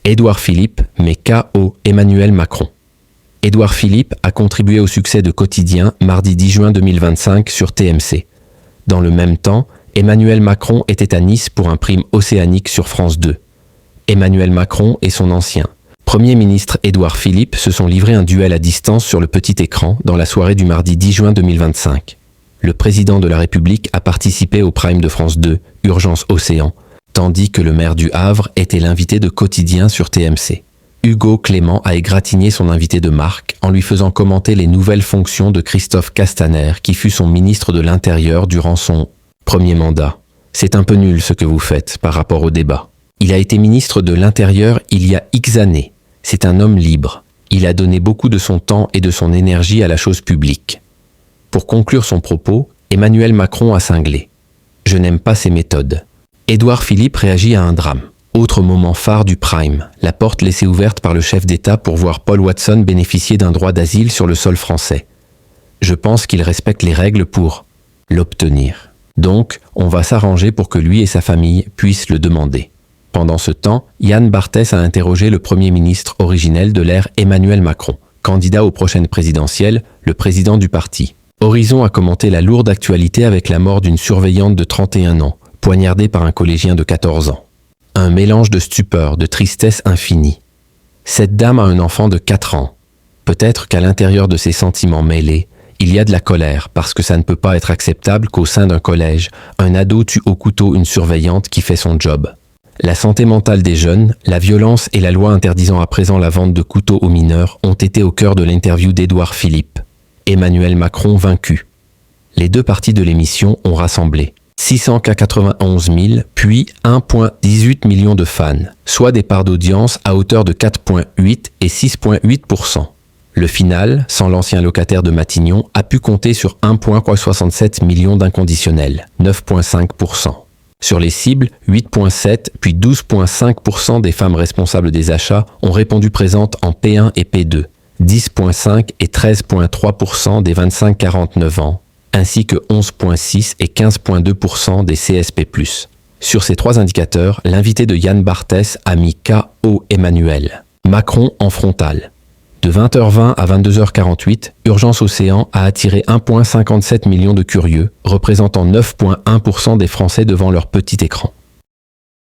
Édouard Philippe met KO Emmanuel Macron. Édouard Philippe a contribué au succès de Quotidien mardi 10 juin 2025 sur TMC. Dans le même temps, Emmanuel Macron était à Nice pour un prime océanique sur France 2. Emmanuel Macron et son ancien Premier ministre Édouard Philippe se sont livrés un duel à distance sur le petit écran dans la soirée du mardi 10 juin 2025. Le président de la République a participé au prime de France 2, Urgence Océan, tandis que le maire du Havre était l'invité de Quotidien sur TMC. Hugo Clément a égratigné son invité de marque en lui faisant commenter les nouvelles fonctions de Christophe Castaner, qui fut son ministre de l'Intérieur durant son premier mandat. C'est un peu nul ce que vous faites par rapport au débat. Il a été ministre de l'Intérieur il y a X années. C'est un homme libre. Il a donné beaucoup de son temps et de son énergie à la chose publique. Pour conclure son propos, Emmanuel Macron a cinglé. Je n'aime pas ces méthodes. Édouard Philippe réagit à un drame. Autre moment phare du Prime, la porte laissée ouverte par le chef d'État pour voir Paul Watson bénéficier d'un droit d'asile sur le sol français. Je pense qu'il respecte les règles pour l'obtenir. Donc, on va s'arranger pour que lui et sa famille puissent le demander. Pendant ce temps, Yann Barthès a interrogé le Premier ministre originel de l'ère Emmanuel Macron, candidat aux prochaines présidentielles, le président du parti. Horizon a commenté la lourde actualité avec la mort d'une surveillante de 31 ans, poignardée par un collégien de 14 ans. Un mélange de stupeur, de tristesse infinie. Cette dame a un enfant de 4 ans. Peut-être qu'à l'intérieur de ses sentiments mêlés, il y a de la colère parce que ça ne peut pas être acceptable qu'au sein d'un collège, un ado tue au couteau une surveillante qui fait son job. La santé mentale des jeunes, la violence et la loi interdisant à présent la vente de couteaux aux mineurs ont été au cœur de l'interview d'Édouard Philippe. Emmanuel Macron vaincu. Les deux parties de l'émission ont rassemblé 691 000, puis 1,18 million de fans, soit des parts d'audience à hauteur de 4,8 et 6,8%. Le final, sans l'ancien locataire de Matignon, a pu compter sur 1,67 million d'inconditionnels, 9,5%. Sur les cibles, 8,7 puis 12,5% des femmes responsables des achats ont répondu présentes en P1 et P2, 10,5 et 13,3% des 25-49 ans, ainsi que 11,6 et 15,2% des CSP+. Sur ces trois indicateurs, l'invité de Yann Barthès a mis KO Emmanuel Macron en frontal. De 20h20 à 22h48, Urgence Océan a attiré 1,57 million de curieux, représentant 9,1% des Français devant leur petit écran.